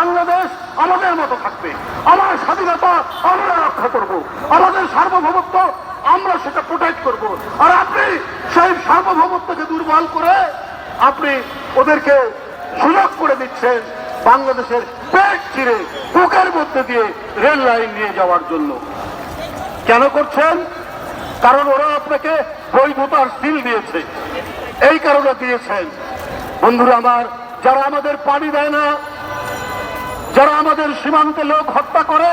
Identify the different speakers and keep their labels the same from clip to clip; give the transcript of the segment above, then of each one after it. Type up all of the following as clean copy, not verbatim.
Speaker 1: বাংলাদেশ আমাদের মতো থাকবে, আমার স্বাধীনতা আমরা রক্ষা করব, আমাদের সার্বভৌমত্ব আমরা সেটা প্রোটেক্ট করব। আর আপনি সেই সার্বভৌমত্বকে দুর্বল করে আপনি ওদেরকে সুযোগ করে দিচ্ছেন বাংলাদেশের পেট চিরে বুকের মধ্যে দিয়ে রেল লাইন নিয়ে যাওয়ার জন্য। কেন করছেন? কারণ ওরা আপনাকে বৈধতার সিল দিয়েছে, এই কারণে দিয়েছেন। বন্ধুরা আমার, যারা আমাদের পানি দেয় না, যারা আমাদের সীমান্তে লোক হত্যা করে,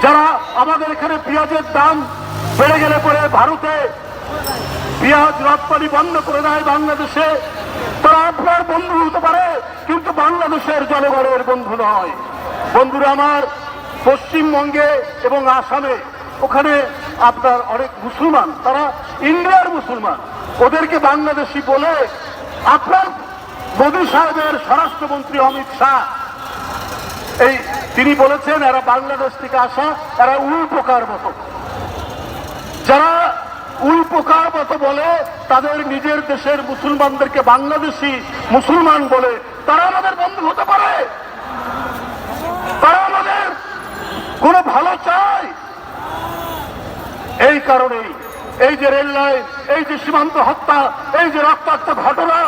Speaker 1: যারা আমাদের এখানে পেঁয়াজের দাম বেড়ে গেলে পরে ভারতে পেঁয়াজ রপ্তানি বন্ধ করে দেয় বাংলাদেশে, তারা আপনার বন্ধু হতে পারে কিন্তু বাংলাদেশের জনগণের বন্ধু নয়। বন্ধুরা আমার, পশ্চিমবঙ্গে এবং আসামে ওখানে আপনার অনেক মুসলমান, তারা ইন্ডিয়ার মুসলমান, ওদেরকে বাংলাদেশি বলে আপনার মোদী সাহেবের স্বরাষ্ট্রমন্ত্রী অমিত শাহ তিনি বলেছেন এরা বাংলাদেশ থেকে আসা, এরা উল পোকার মতো। যারা উল পোকার মতো বলে তাদের নিজের দেশের মুসলমানদেরকে বাংলাদেশি মুসলমান বলে, তারা আমাদের বন্ধু হতে পারে? তারা আমাদের কোনো ভালো চায়? এই কারণেই এই যে রেল লাইন, এই যে সীমান্ত হত্যা, এই যে রক্তাক্ত ঘটনা,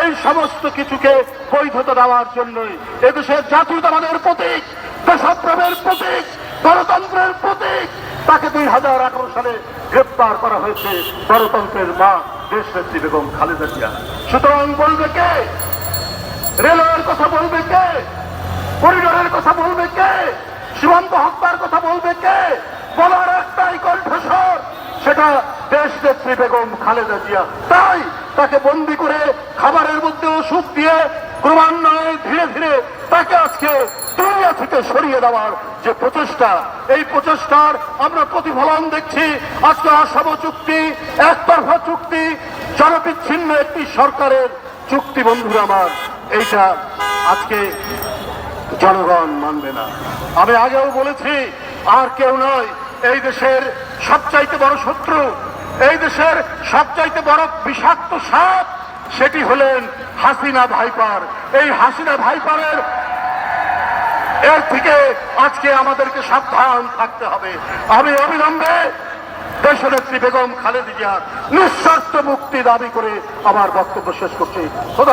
Speaker 1: এই সমস্ত কিছুকে বৈধতা দেওয়ার জন্যই এদেশের জাতীয়তাবাদের প্রতীক, দেশপ্রেমের প্রতীক, গণতন্ত্রের প্রতীক, তাকে 2011 সালে গ্রেপ্তার করা হয়েছে গণতন্ত্রের মা দেশনেত্রী বেগম খালেদা জিয়া। সুতরাং বলবে কে? রেলওয়ের কথা বলবে কে? করিডোরের কথা বলবে কে? সীমান্ত হত্যার কথা বলবে কে? বলার একটাই কণ্ঠস্বর, সেটা দেশনেত্রী বেগম খালেদা জিয়া। তাই তাকে বন্দি করে খাবারের মধ্যে ওষুধ দিয়ে ক্রমান্বয়ে ধীরে ধীরে তাকে আজকে দুনিয়া থেকে সরিয়ে দেওয়ার যে প্রচেষ্টা, এই প্রচেষ্টার আমরা প্রতিফলন দেখছি। আজকে অসম চুক্তি, একতরফা চুক্তি, জনবিচ্ছিন্ন একটি সরকারের চুক্তি। বন্ধুরা আমার, এইটা আজকে জনগণ মানবে না। আমি আগেও বলেছি, আর কেউ নয়, এই দেশের সবচাইতে বড় শত্রু, এই দেশের সবচাইতে বড় বিষাক্ত সাপ, সেটি হলেন হাসিনা ভাইপার। এই হাসিনা ভাইপারের এর থেকে আজকে আমাদেরকে সাবধান থাকতে হবে। আমি অবিলম্বে দেশনেত্রী বেগম খালেদা জিয়ার নিঃশর্ত মুক্তি দাবি করে আমার বক্তব্য শেষ করছি।